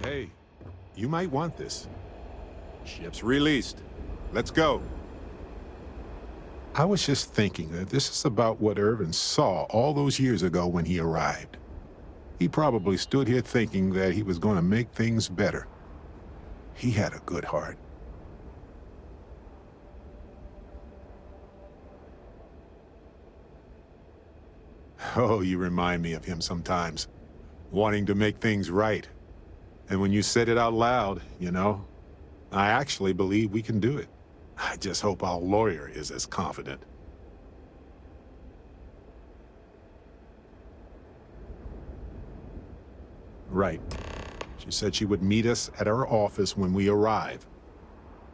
Hey, you might want this. Ship's released. Let's go. I was just thinking that this is about what Irvin saw all those years ago when he arrived. He probably stood here thinking that he was going to make things better. He had a good heart. Oh, you remind me of him sometimes, wanting to make things right. And when you said it out loud, I actually believe we can do it. I just hope our lawyer is as confident. Right. She said she would meet us at our office when we arrive.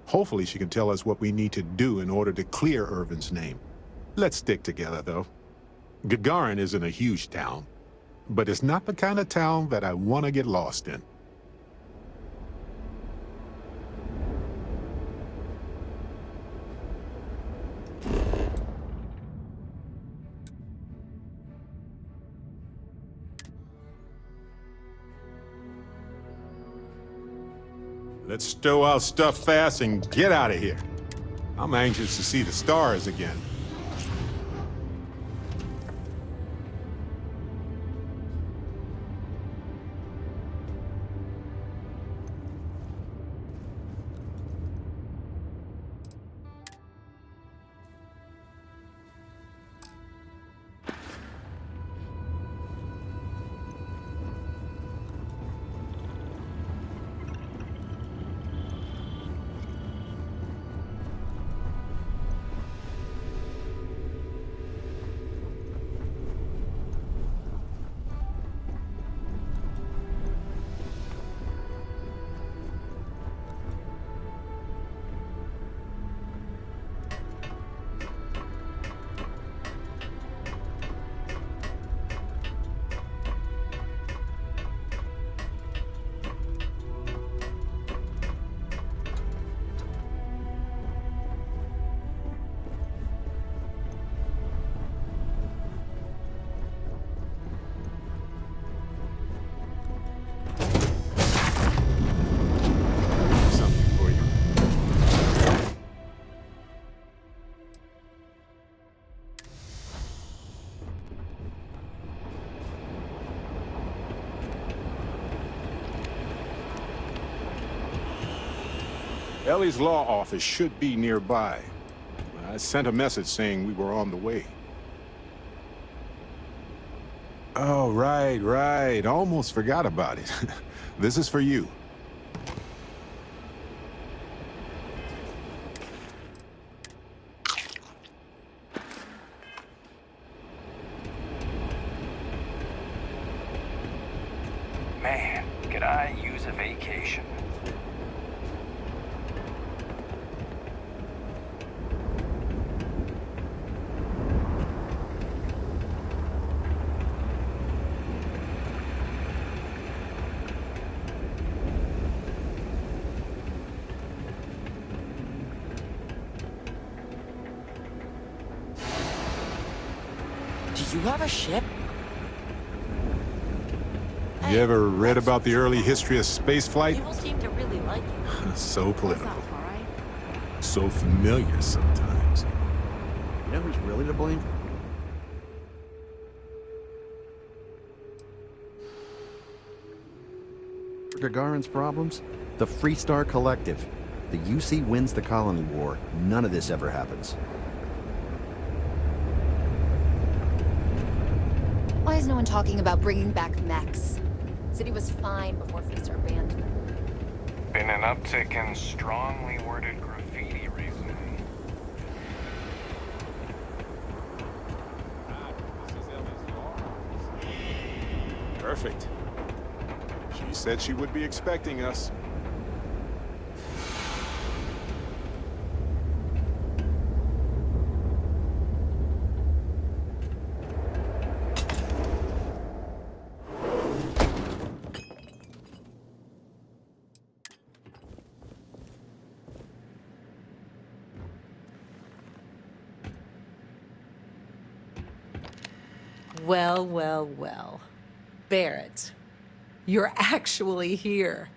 Hopefully she can tell us what we need to do in order to clear Irvin's name. Let's stick together, though. Gagarin isn't a huge town, but it's not the kind of town that I want to get lost in. Let's stow our stuff fast and get out of here. I'm anxious to see the stars again. Ellie's law office should be nearby. I sent a message saying we were on the way. Oh, right. Almost forgot about it. This is for you. Man, could I use a vacation? Do you have a ship? You ever read about the early history of spaceflight? People seem to really like it. So political. That's all right. So familiar sometimes. You know who's really to blame? For Gagarin's problems? The Freestar Collective. The UC wins the colony war. None of this ever happens. Why is no one talking about bringing back mechs? City was fine before Freestar banned them. Been an uptick in strongly worded graffiti recently. Perfect. She said she would be expecting us. Well. Barrett, You're actually here.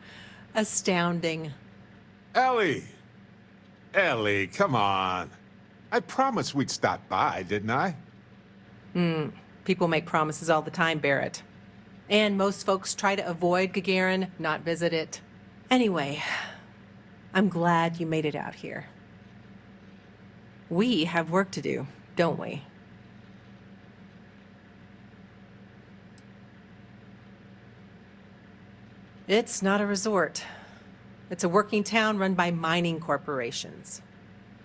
Astounding. Ellie! Ellie, come on. I promised we'd stop by, didn't I? People make promises all the time, Barrett. And most folks try to avoid Gagarin, not visit it. Anyway, I'm glad you made it out here. We have work to do, don't we? It's not a resort. It's a working town run by mining corporations.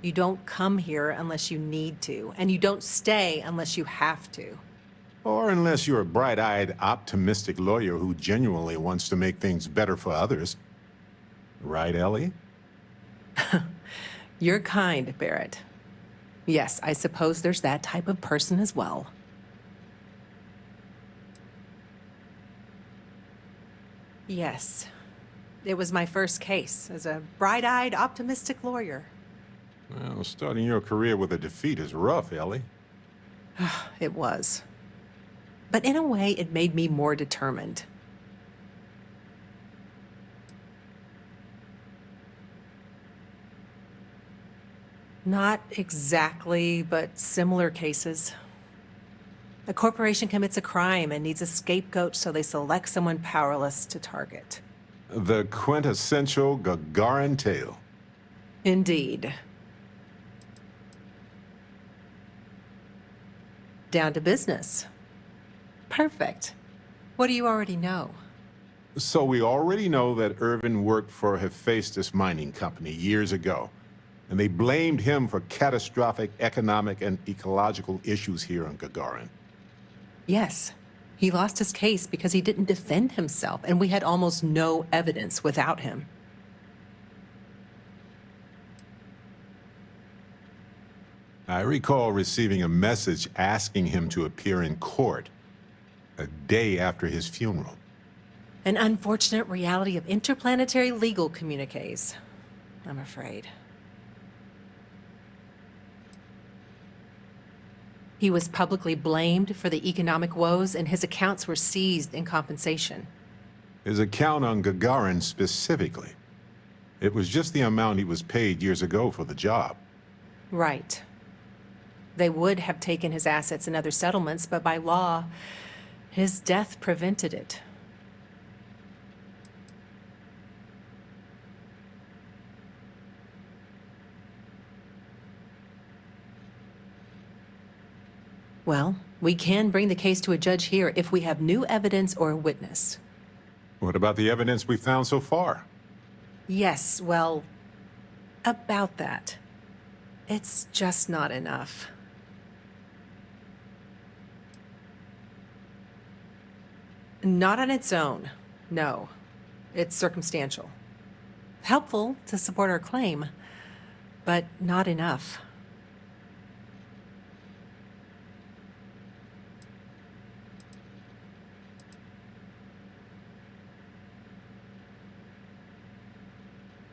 You don't come here unless you need to, and you don't stay unless you have to. Or unless you're a bright-eyed, optimistic lawyer who genuinely wants to make things better for others. Right, Ellie? You're kind, Barrett. Yes, I suppose there's that type of person as well. Yes. It was my first case as a bright-eyed, optimistic lawyer. Well, starting your career with a defeat is rough, Ellie. It was. But in a way, it made me more determined. Not exactly, but similar cases. A corporation commits a crime and needs a scapegoat, so they select someone powerless to target. The quintessential Gagarin tale. Indeed. Down to business. Perfect. What do you already know? So we already know that Irvin worked for Hephaestus Mining Company years ago, and they blamed him for catastrophic economic and ecological issues here on Gagarin. Yes. He lost his case because he didn't defend himself, and we had almost no evidence without him. I recall receiving a message asking him to appear in court a day after his funeral. An unfortunate reality of interplanetary legal communiques, I'm afraid. He was publicly blamed for the economic woes, and his accounts were seized in compensation. His account on Gagarin specifically. It was just the amount he was paid years ago for the job. Right. They would have taken his assets and other settlements, but by law, his death prevented it. Well, we can bring the case to a judge here if we have new evidence or a witness. What about the evidence we found so far? Yes, well, about that. It's just not enough. Not on its own, no. It's circumstantial. Helpful to support our claim, but not enough.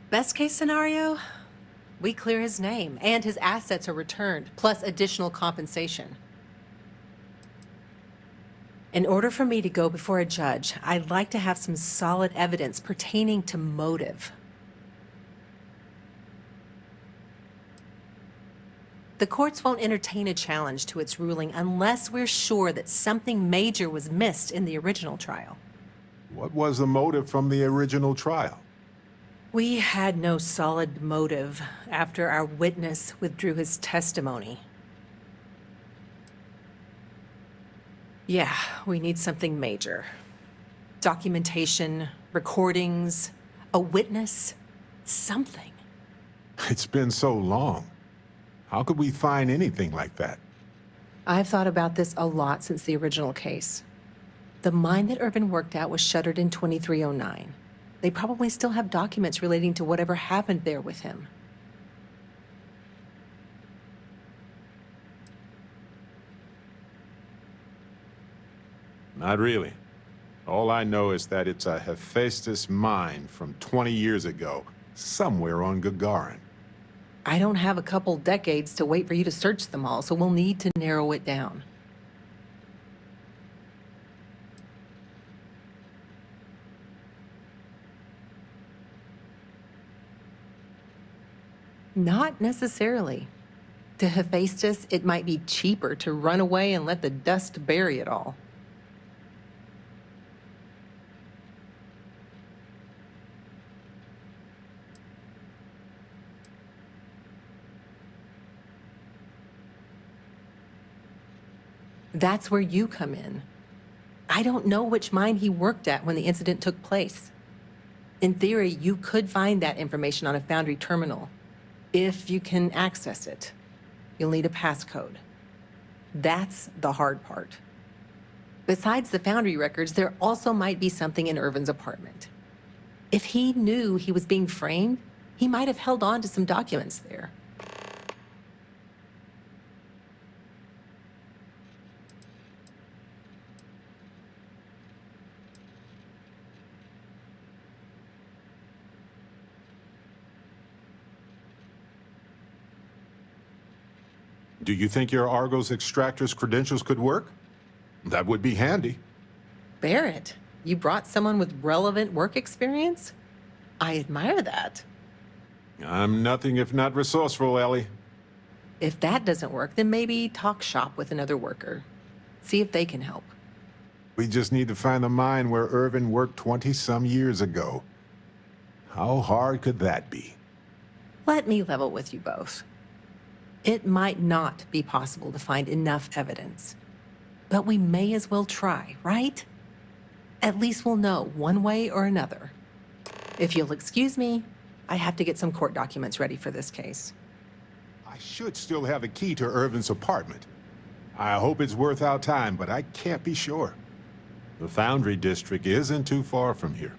Best case scenario, we clear his name and his assets are returned, plus additional compensation. In order for me to go before a judge, I'd like to have some solid evidence pertaining to motive. The courts won't entertain a challenge to its ruling unless we're sure that something major was missed in the original trial. What was the motive from the original trial? We had no solid motive after our witness withdrew his testimony. Yeah, we need something major. Documentation, recordings, a witness, something. It's been so long. How could we find anything like that? I've thought about this a lot since the original case. The mine that Irvin worked at was shuttered in 2309. They probably still have documents relating to whatever happened there with him. Not really. All I know is that it's a Hephaestus mine from 20 years ago, somewhere on Gagarin. I don't have a couple decades to wait for you to search them all, so we'll need to narrow it down. Not necessarily. To Hephaestus, it might be cheaper to run away and let the dust bury it all. That's where you come in. I don't know which mine he worked at when the incident took place. In theory, you could find that information on a Foundry terminal, if you can access it. You'll need a passcode. That's the hard part. Besides the Foundry records, there also might be something in Irvin's apartment. If he knew he was being framed, he might have held on to some documents there. Do you think your Argos extractor's credentials could work? That would be handy. Barrett, you brought someone with relevant work experience? I admire that. I'm nothing if not resourceful, Ellie. If that doesn't work, then maybe talk shop with another worker. See if they can help. We just need to find the mine where Irvin worked 20-some years ago. How hard could that be? Let me level with you both. It might not be possible to find enough evidence, but we may as well try, right? At least we'll know one way or another. If you'll excuse me, I have to get some court documents ready for this case. I should still have a key to Irvin's apartment. I hope it's worth our time, but I can't be sure. The Foundry District isn't too far from here.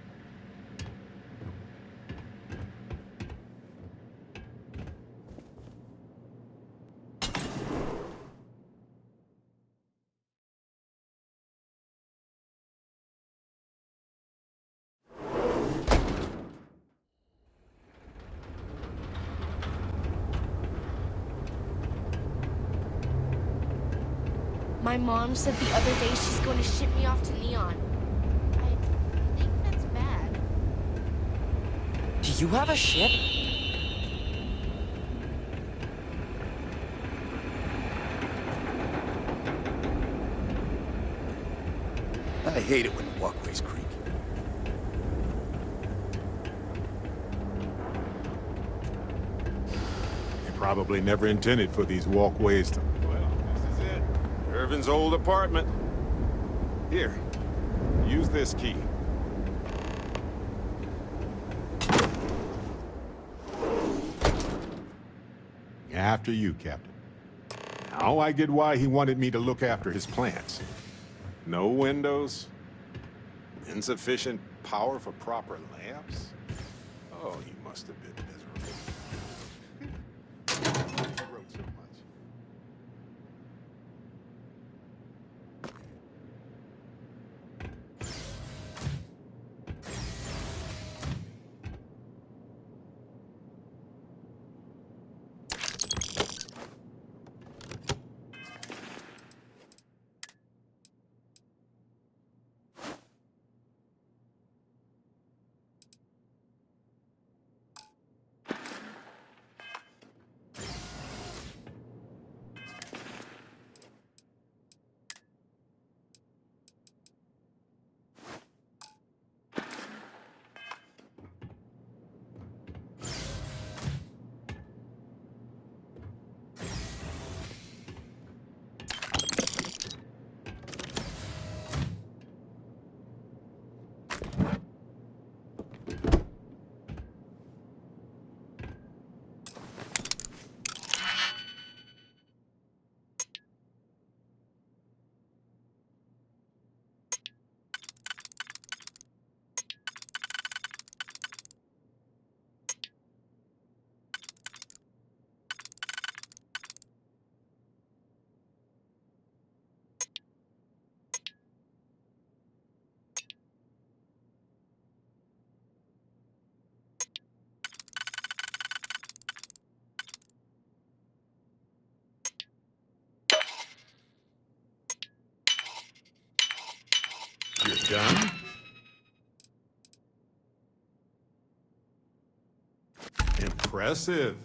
My mom said the other day she's going to ship me off to Neon. I think that's bad. Do you have a ship? I hate it when the walkways creak. They probably never intended for these walkways to... Well, this is it. Irvin's old apartment. Here, use this key. After you, Captain. Now I get why he wanted me to look after his plants. No windows, insufficient power for proper lamps. Oh, he must have been miserable. He wrote so much. You're done? Impressive.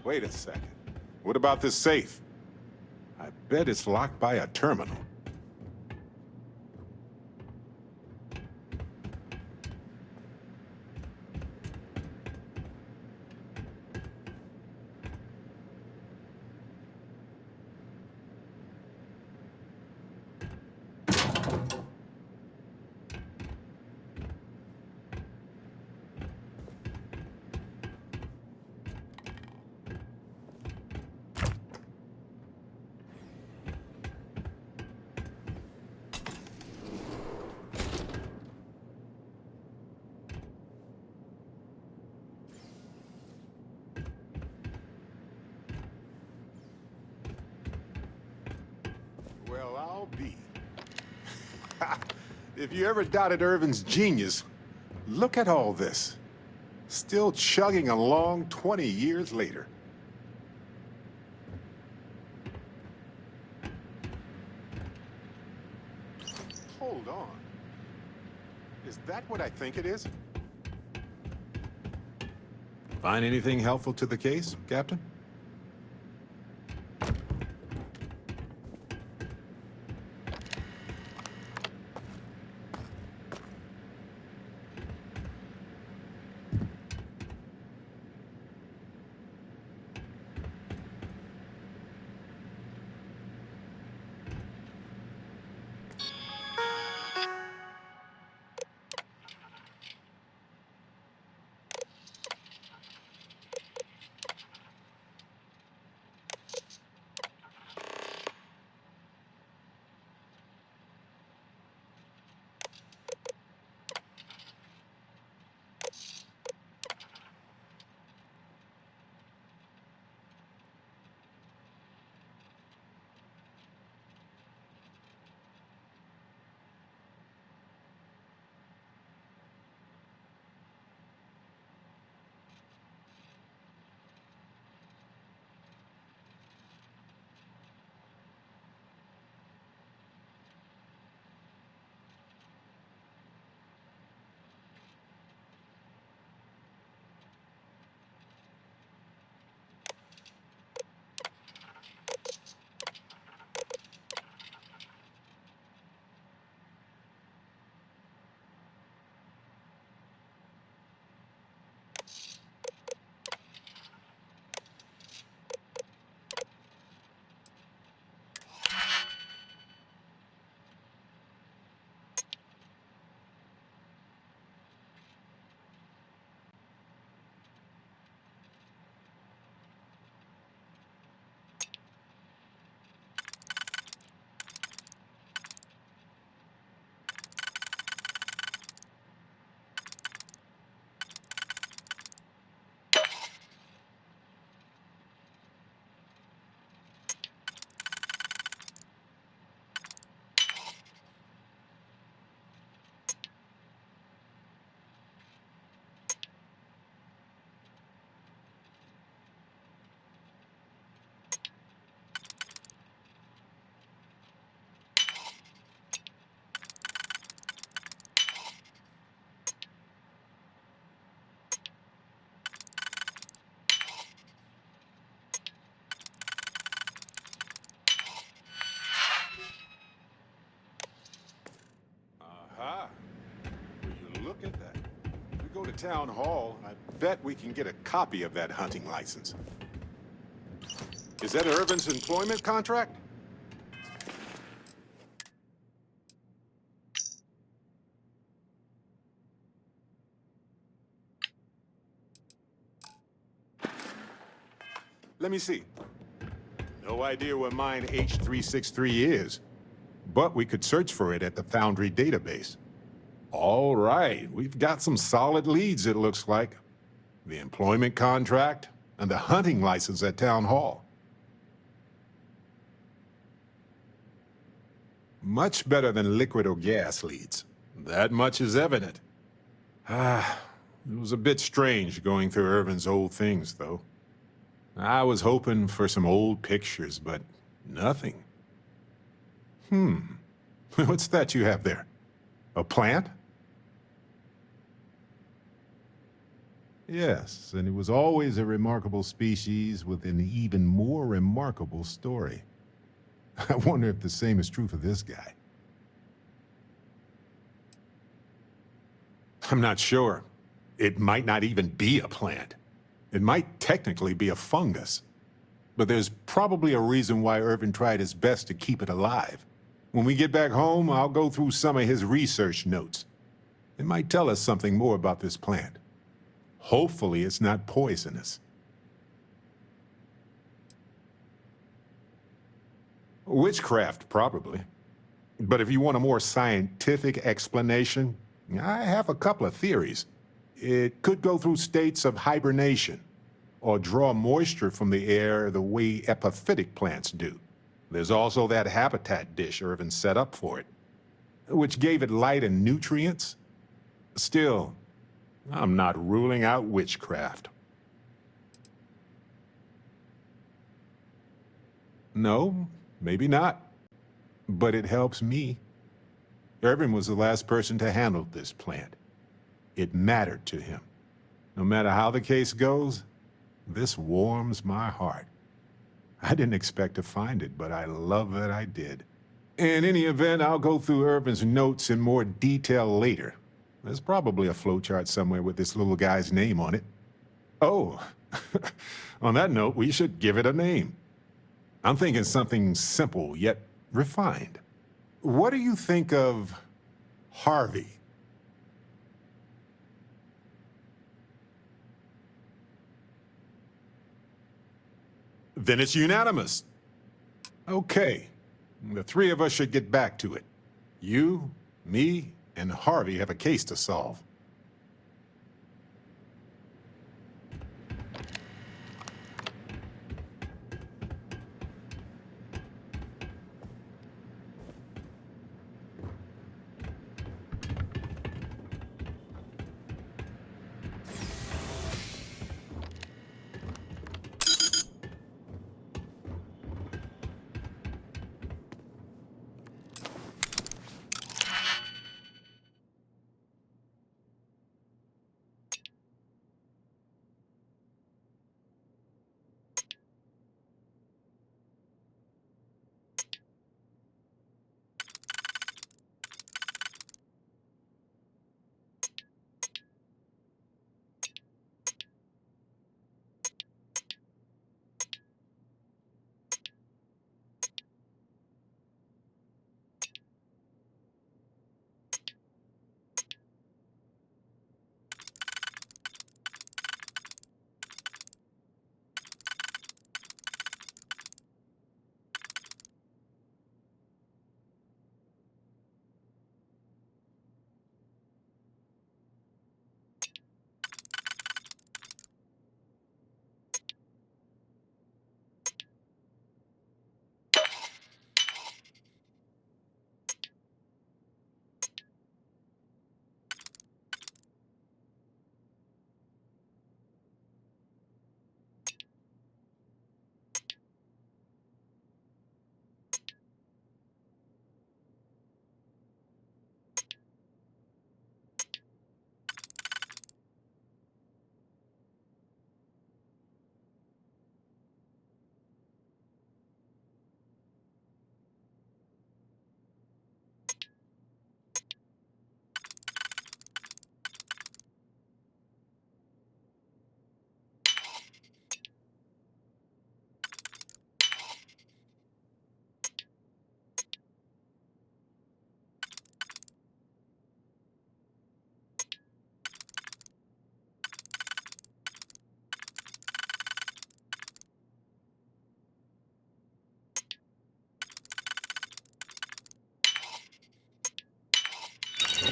Wait a second. What about this safe? I bet it's locked by a terminal. Well, I'll be. If you ever doubted Irvin's genius, look at all this. Still chugging along 20 years later. Hold on. Is that what I think it is? Find anything helpful to the case, Captain? Aha! Will you look at that? If we go to town hall, I bet we can get a copy of that hunting license. Is that Irvin's employment contract? Let me see. No idea what mine H363 is, but we could search for it at the Foundry database. All right, we've got some solid leads, it looks like. The employment contract and the hunting license at Town Hall. Much better than liquid or gas leads. That much is evident. It was a bit strange going through Irvin's old things, though. I was hoping for some old pictures, but nothing. What's that you have there? A plant? Yes, and it was always a remarkable species with an even more remarkable story. I wonder if the same is true for this guy. I'm not sure. It might not even be a plant. It might technically be a fungus. But there's probably a reason why Irvin tried his best to keep it alive. When we get back home, I'll go through some of his research notes. It might tell us something more about this plant. Hopefully it's not poisonous. Witchcraft, probably. But if you want a more scientific explanation, I have a couple of theories. It could go through states of hibernation, or draw moisture from the air the way epiphytic plants do. There's also that habitat dish Irvin set up for it, which gave it light and nutrients. Still, I'm not ruling out witchcraft. No, maybe not. But it helps me. Irvin was the last person to handle this plant. It mattered to him. No matter how the case goes, this warms my heart. I didn't expect to find it, but I love that I did. In any event, I'll go through Irvin's notes in more detail later. There's probably a flowchart somewhere with this little guy's name on it. Oh, on that note, we should give it a name. I'm thinking something simple yet refined. What do you think of Harvey? Then it's unanimous. Okay, the three of us should get back to it. You, me, and Harvey have a case to solve.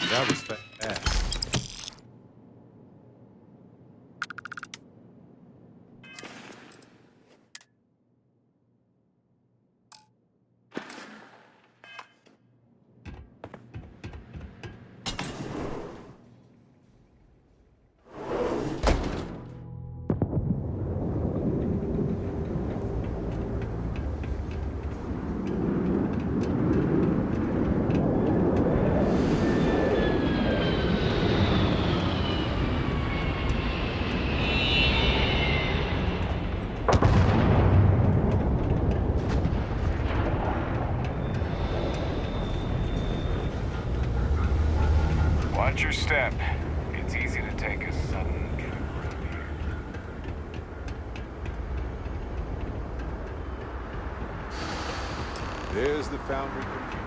That was fast. Watch your step. It's easy to take a sudden trip around here. There's the foundry computer.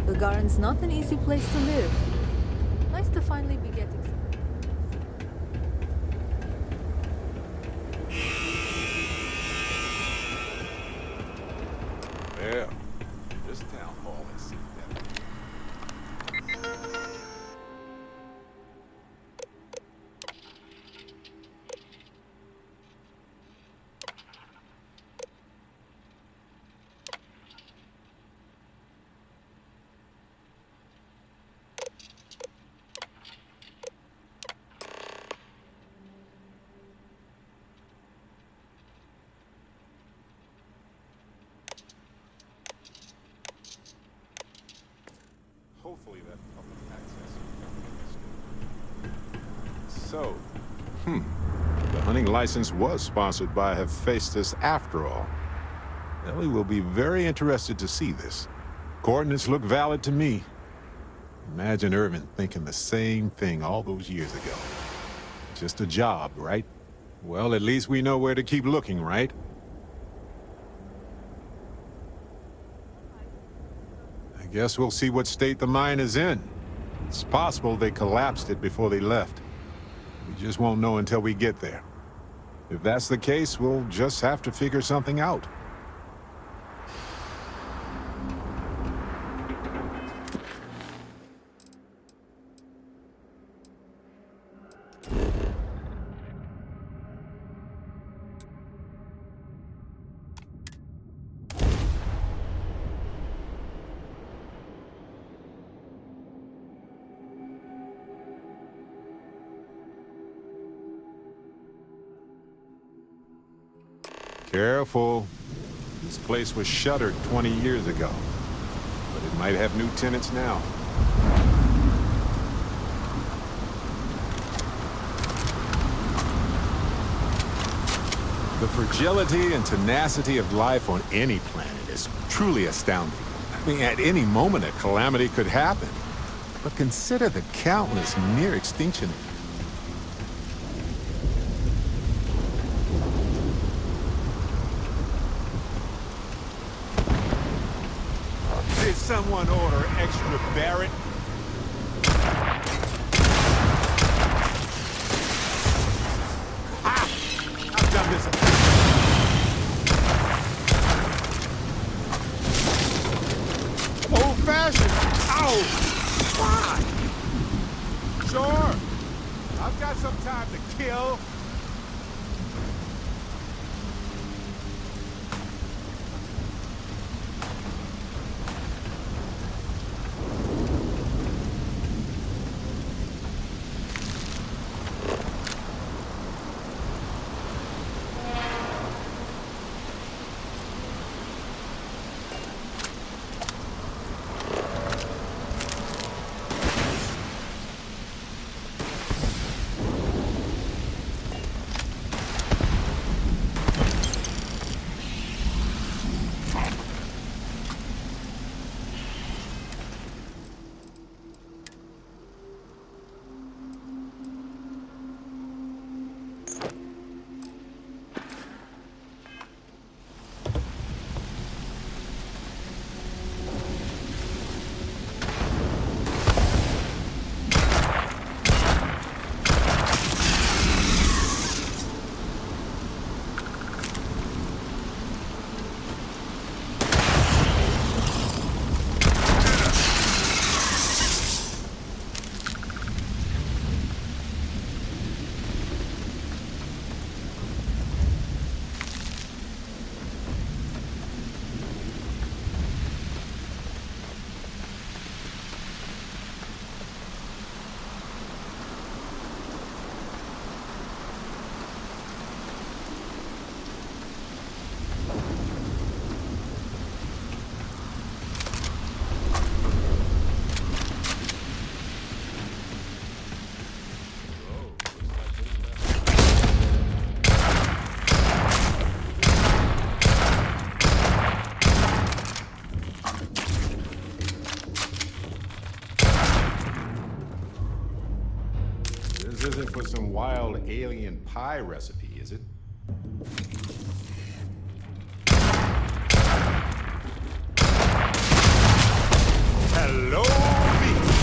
The Garden's not an easy place to live. Nice to finally be getting some. Well, this town hall has seen that. Hopefully that public access will So, the hunting license was sponsored by Hephaestus after all. Ellie will be very interested to see this. Coordinates look valid to me. Imagine Irvin thinking the same thing all those years ago. Just a job, right? Well, at least we know where to keep looking, right? I guess we'll see what state the mine is in. It's possible they collapsed it before they left. We just won't know until we get there. If that's the case, we'll just have to figure something out. Careful. This place was shuttered 20 years ago, but it might have new tenants now. The fragility and tenacity of life on any planet is truly astounding. I mean, at any moment a calamity could happen. But consider the countless near extinction. Did someone order extra Barrett? Ah! I've done this. Old-fashioned. Ow! Why? Sure. I've got some time to kill. isn't for some wild alien pie recipe, is it? Hello, V.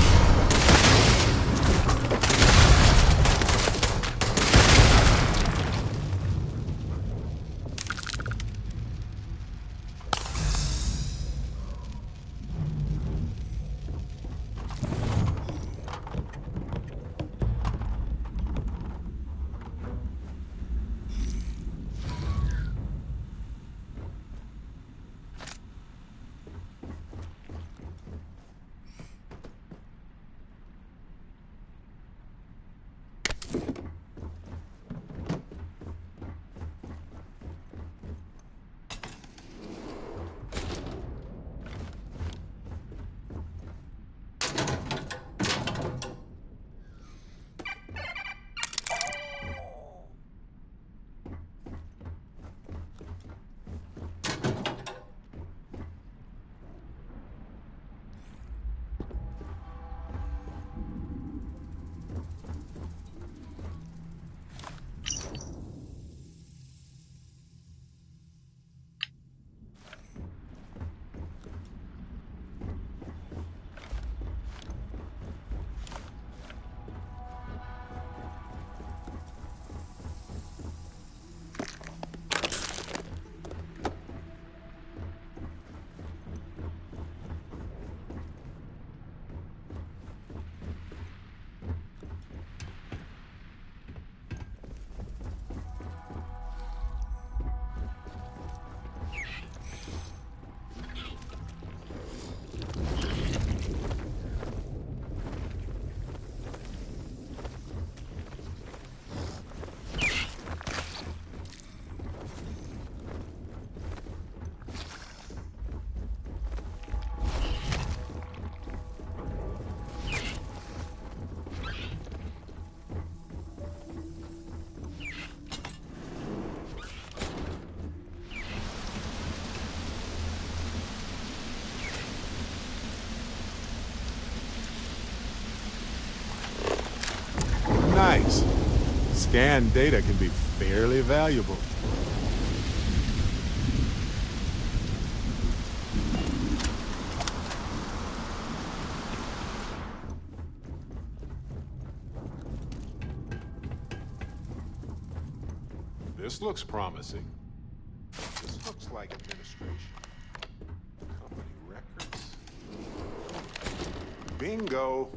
Nice. Scanned data can be fairly valuable. This looks promising. This looks like administration. Company records. Bingo.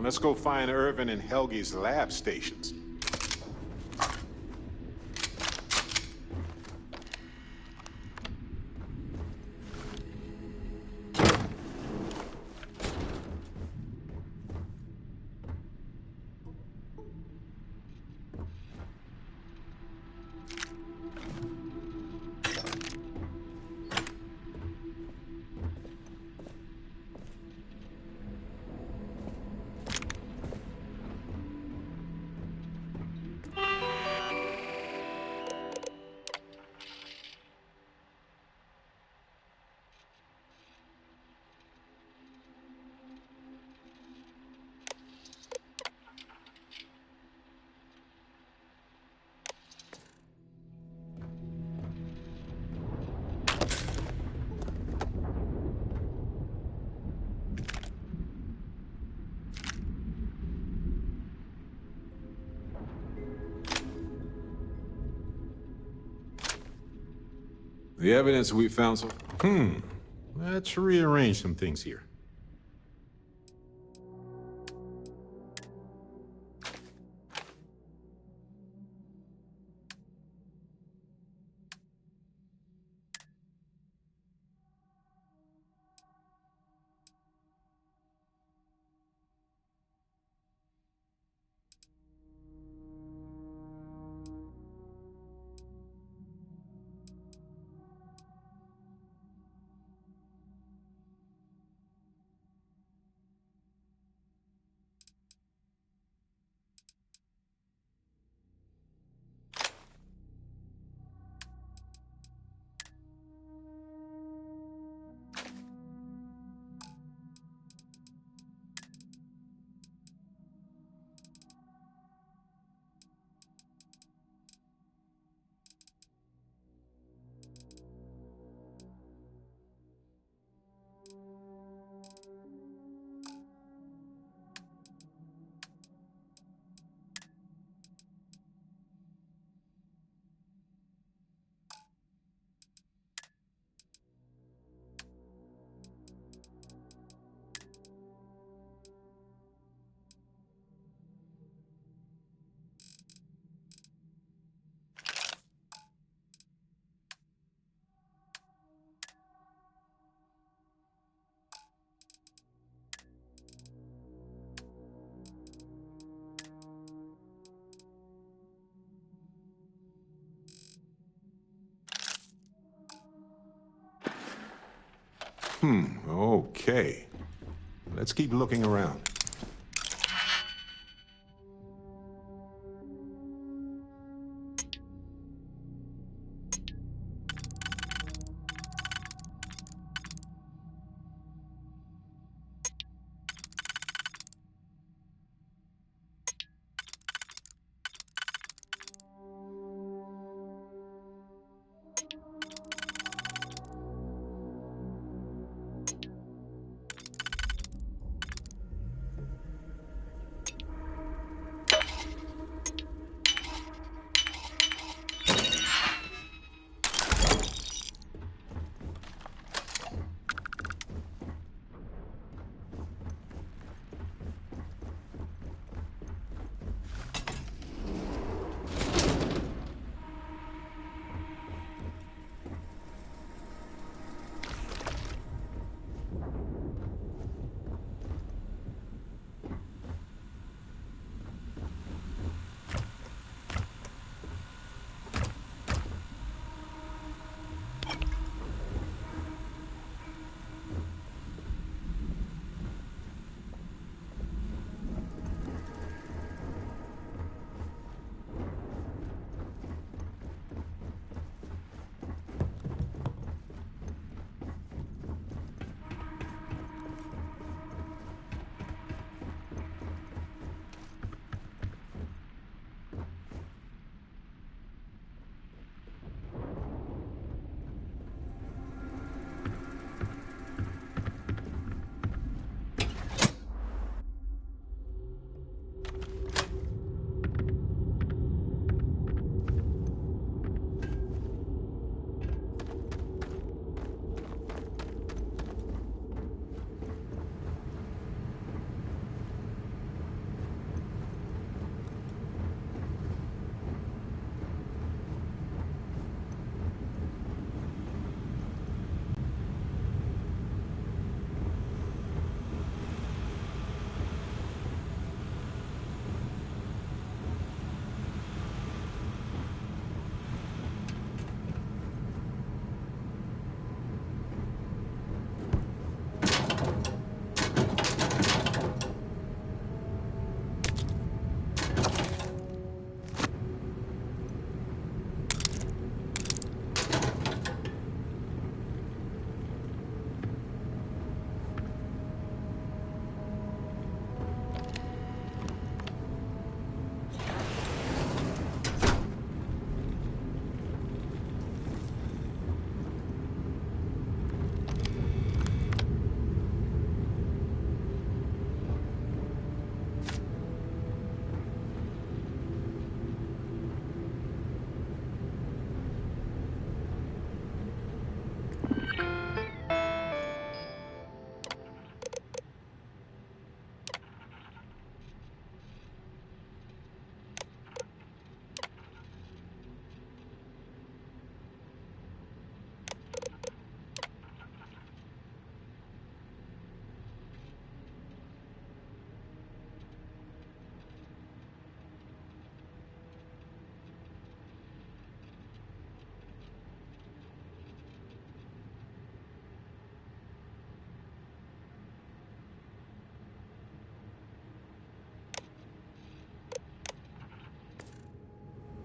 Let's go find Irvin and Helge's lab stations. The evidence we found so... Let's rearrange some things here. Okay. Let's keep looking around.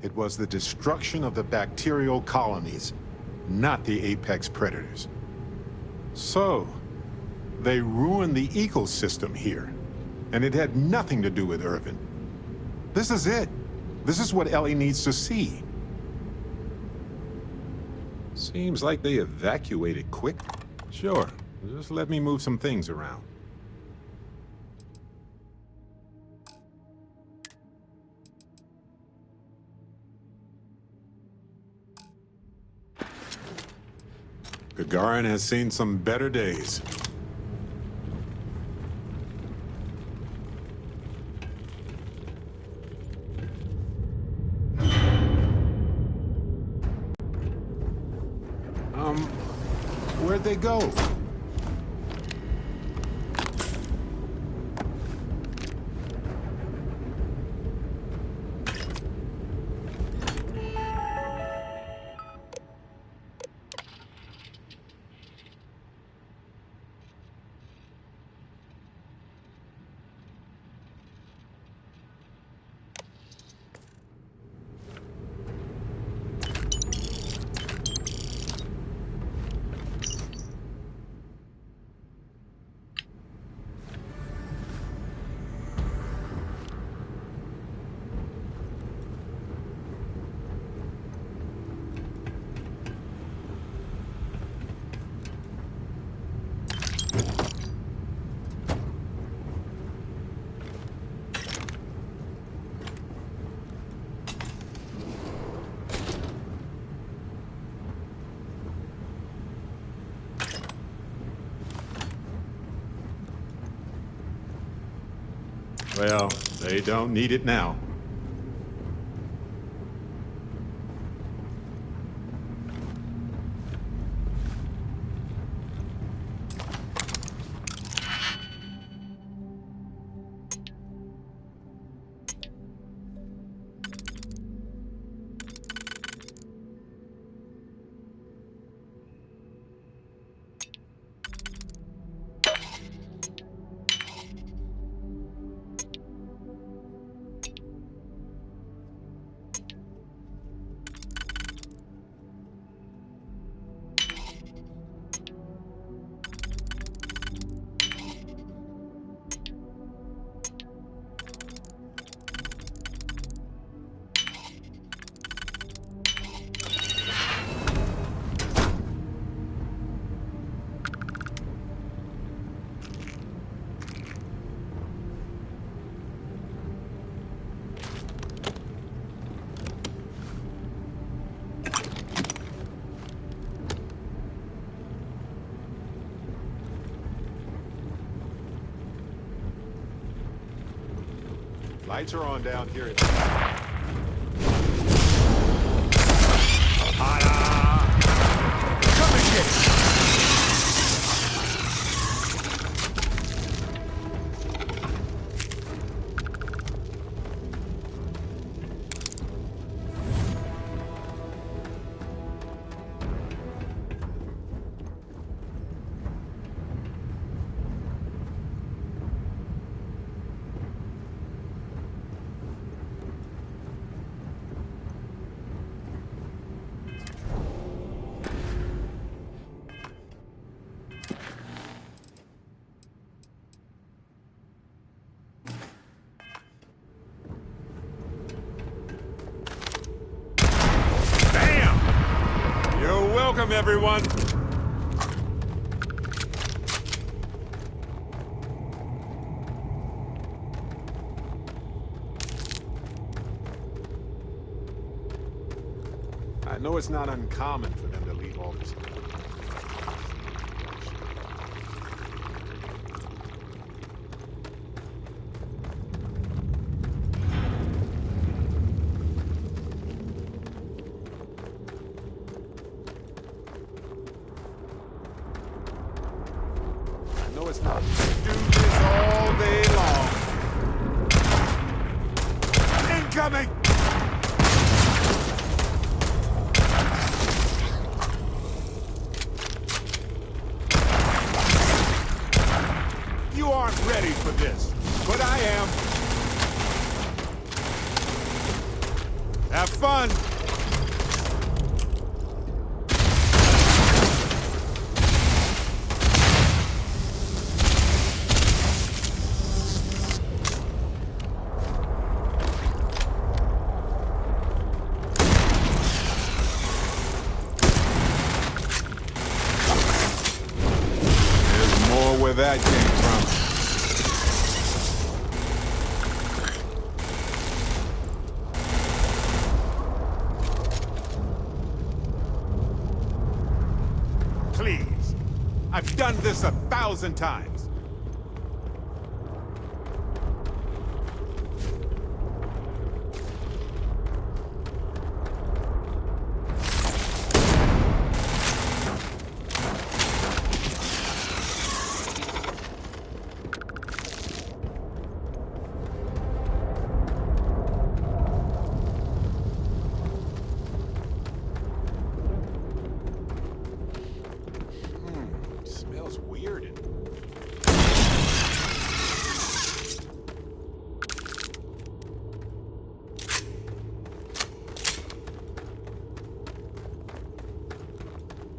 It was the destruction of the bacterial colonies, not the apex predators. So, they ruined the ecosystem here, and it had nothing to do with Irvin. This is it. This is what Ellie needs to see. Seems like they evacuated quick. Sure, just let me move some things around. Gagarin has seen some better days. Where'd they go? Well, they don't need it now. Lights are on down here. Come and get it! Welcome, everyone. I know it's not uncommon for them to leave all this. It's not. Do this all day long. Incoming! You aren't ready for this, but I am. Have fun. fun! There's more where that came from. Please. I've done this 1,000 times. Smells weird.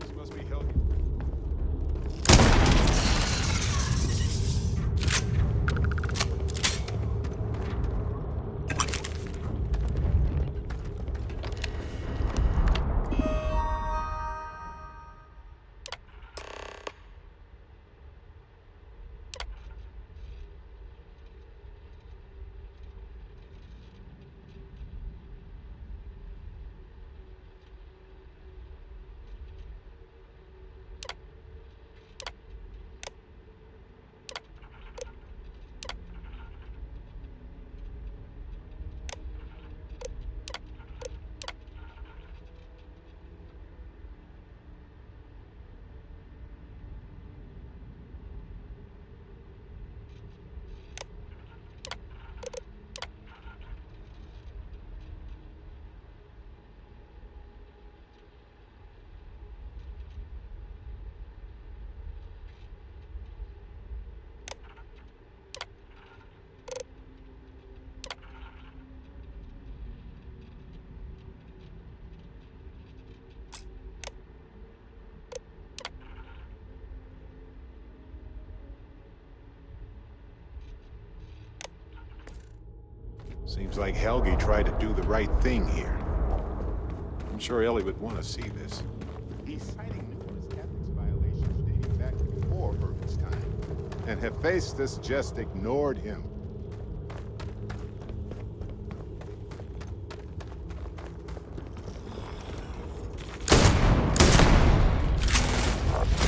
This must be Helgi. Seems like Helgi tried to do the right thing here. I'm sure Ellie would want to see this. He's citing numerous ethics violations dating back before Irvin's time. And Hephaestus just ignored him.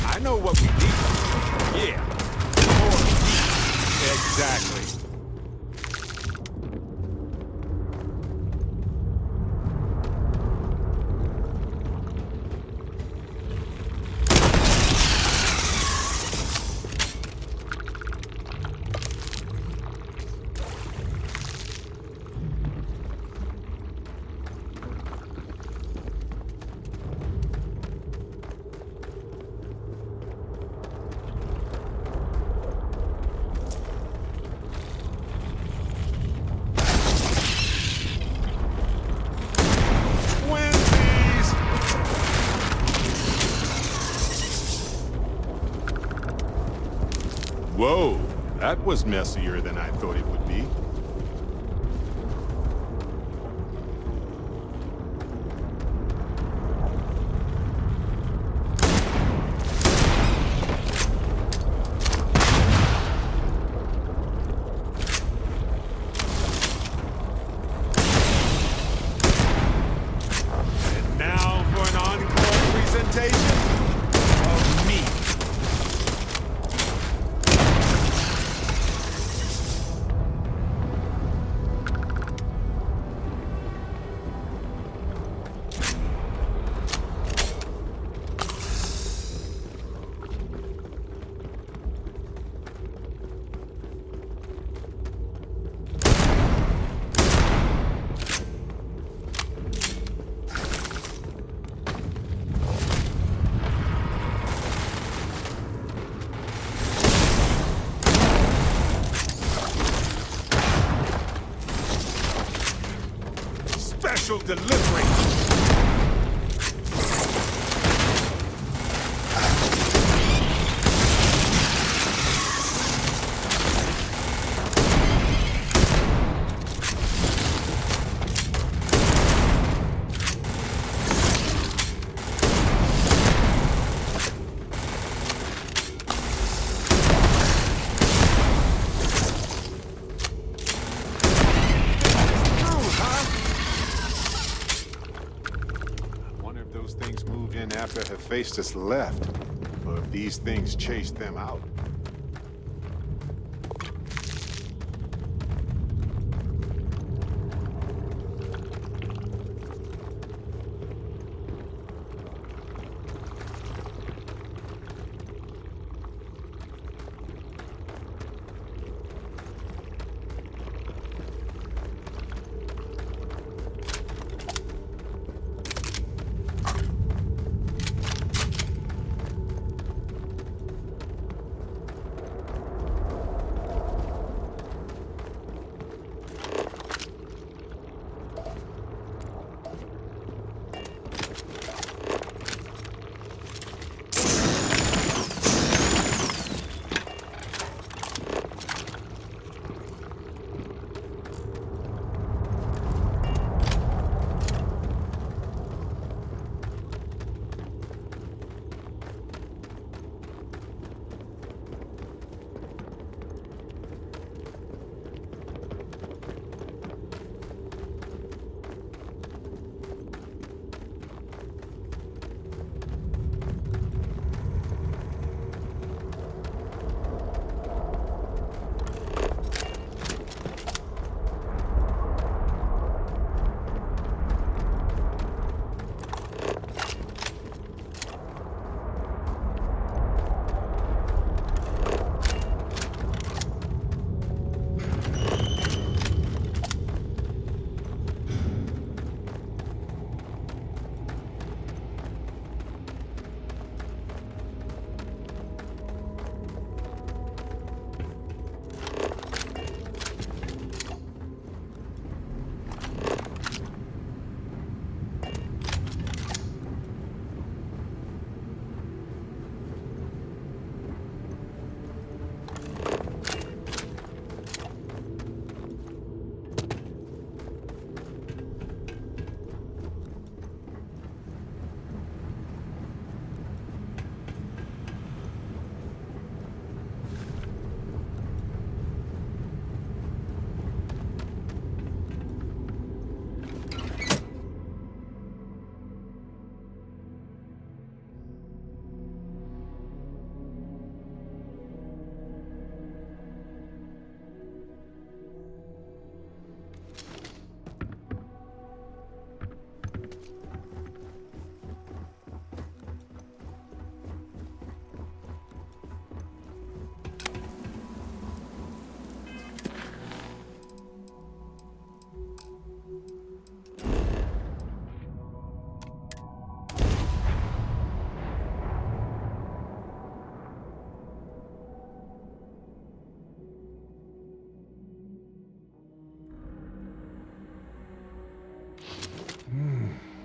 I know what we need. Yeah. More heat. Exactly. Whoa, that was messier than I thought it would be. And now for an encore presentation of me. Special delivery! Those things moved in after Hephaestus left, or if these things chased them out.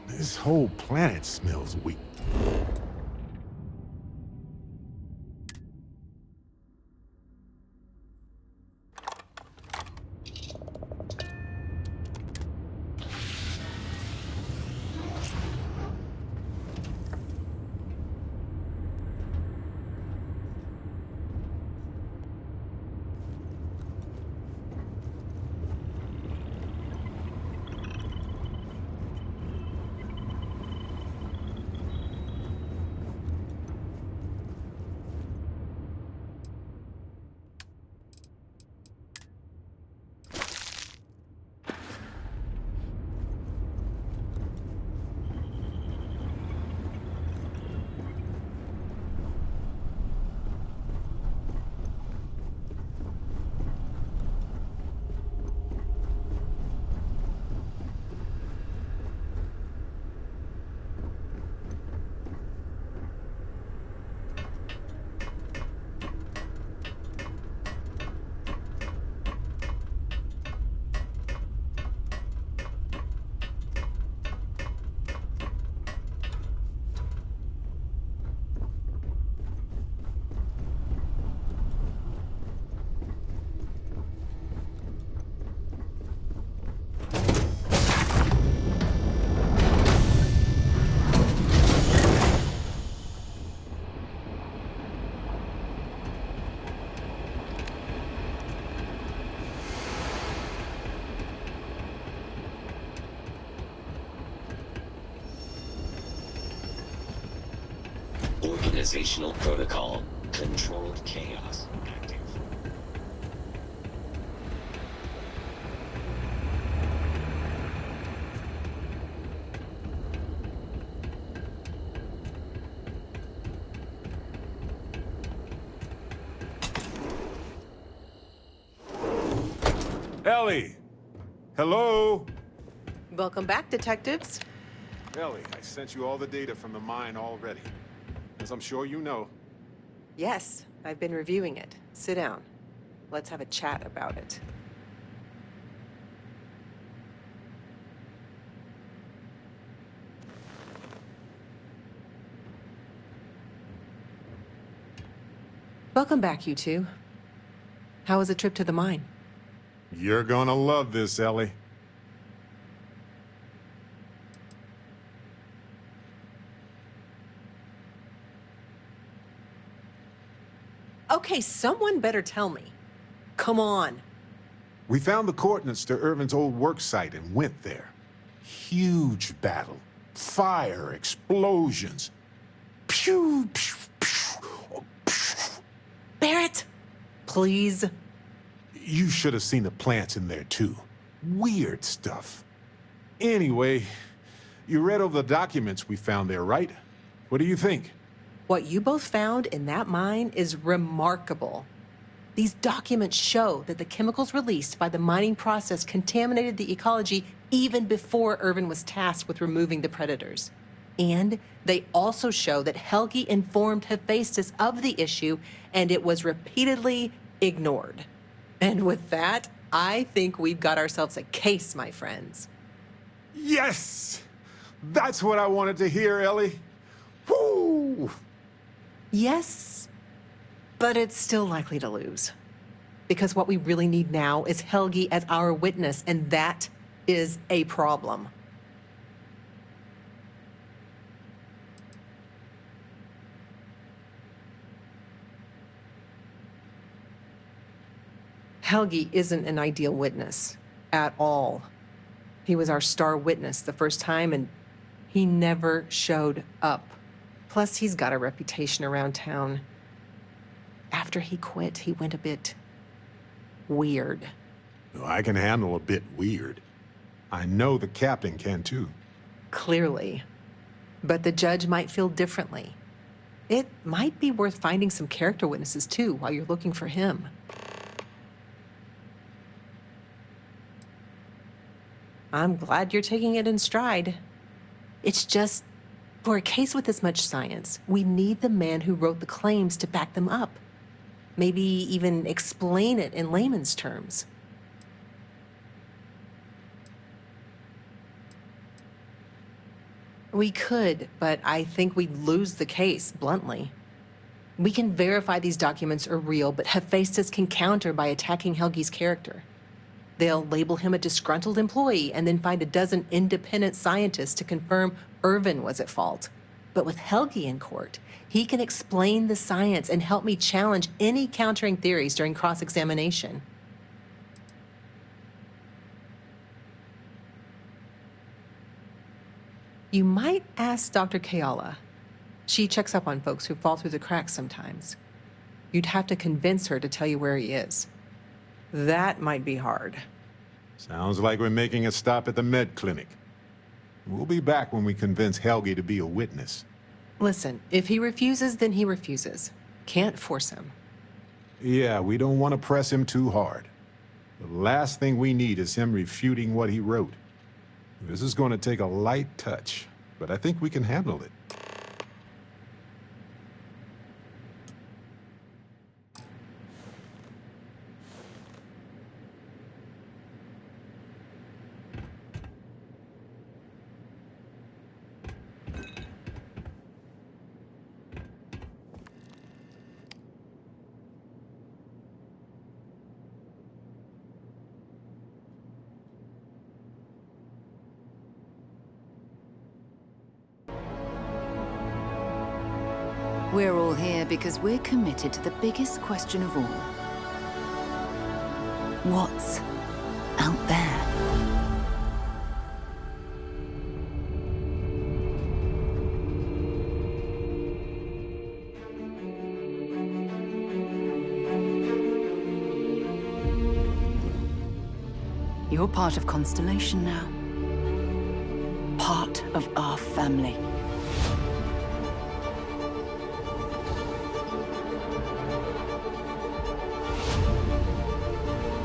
This whole planet smells weak. Organizational protocol. Controlled chaos active. Ellie! Hello? Welcome back, detectives. Ellie, I sent you all the data from the mine already. As I'm sure you know. Yes, I've been reviewing it. Sit down. Let's have a chat about it. Welcome back, you two. How was the trip to the mine? You're gonna love this, Ellie. Okay, someone better tell me. Come on. We found the coordinates to Irvin's old work site and went there. Huge battle. Fire, explosions. Pew, pew, pew, pew. Barrett, please. You should have seen the plants in there, too. Weird stuff. Anyway, you read over the documents we found there, right? What do you think? What you both found in that mine is remarkable. These documents show that the chemicals released by the mining process contaminated the ecology even before Irvin was tasked with removing the predators. And they also show that Helgi informed Hephaestus of the issue, and it was repeatedly ignored. And with that, I think we've got ourselves a case, my friends. Yes! That's what I wanted to hear, Ellie. Woo! Yes, but it's still likely to lose. Because what we really need now is Helgi as our witness, and that is a problem. Helgi isn't an ideal witness at all. He was our star witness the first time, and he never showed up. Plus, he's got a reputation around town. After he quit, he went a bit weird. I can handle a bit weird. I know the captain can, too. Clearly. But the judge might feel differently. It might be worth finding some character witnesses, too, while you're looking for him. I'm glad you're taking it in stride. It's just, for a case with this much science, we need the man who wrote the claims to back them up. Maybe even explain it in layman's terms. We could, but I think we'd lose the case, bluntly. We can verify these documents are real, but Hephaestus can counter by attacking Helgi's character. They'll label him a disgruntled employee and then find a dozen independent scientists to confirm Irvin was at fault. But with Helgi in court, he can explain the science and help me challenge any countering theories during cross-examination. You might ask Dr. Kayala. She checks up on folks who fall through the cracks sometimes. You'd have to convince her to tell you where he is. That might be hard. Sounds like we're making a stop at the med clinic. We'll be back when we convince Helgi to be a witness. Listen, if he refuses, then he refuses. Can't force him. Yeah, we don't want to press him too hard. The last thing we need is him refuting what he wrote. This is going to take a light touch, but I think we can handle it. We're all here because we're committed to the biggest question of all. What's out there? You're part of Constellation now. Part of our family.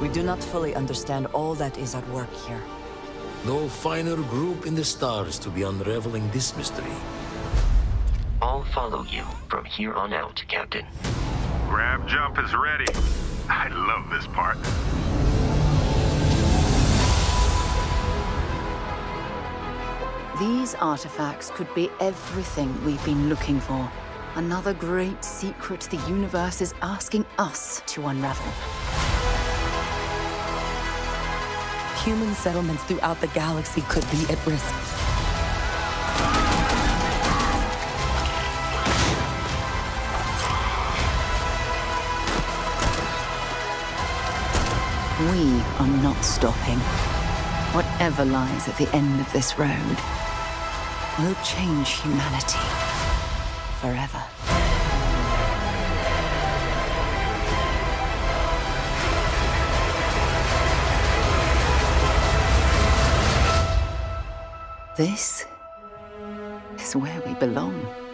We do not fully understand all that is at work here. No finer group in the stars to be unraveling this mystery. I'll follow you from here on out, Captain. Grab jump is ready. I love this part. These artifacts could be everything we've been looking for. Another great secret the universe is asking us to unravel. Human settlements throughout the galaxy could be at risk. We are not stopping. Whatever lies at the end of this road will change humanity forever. This is where we belong.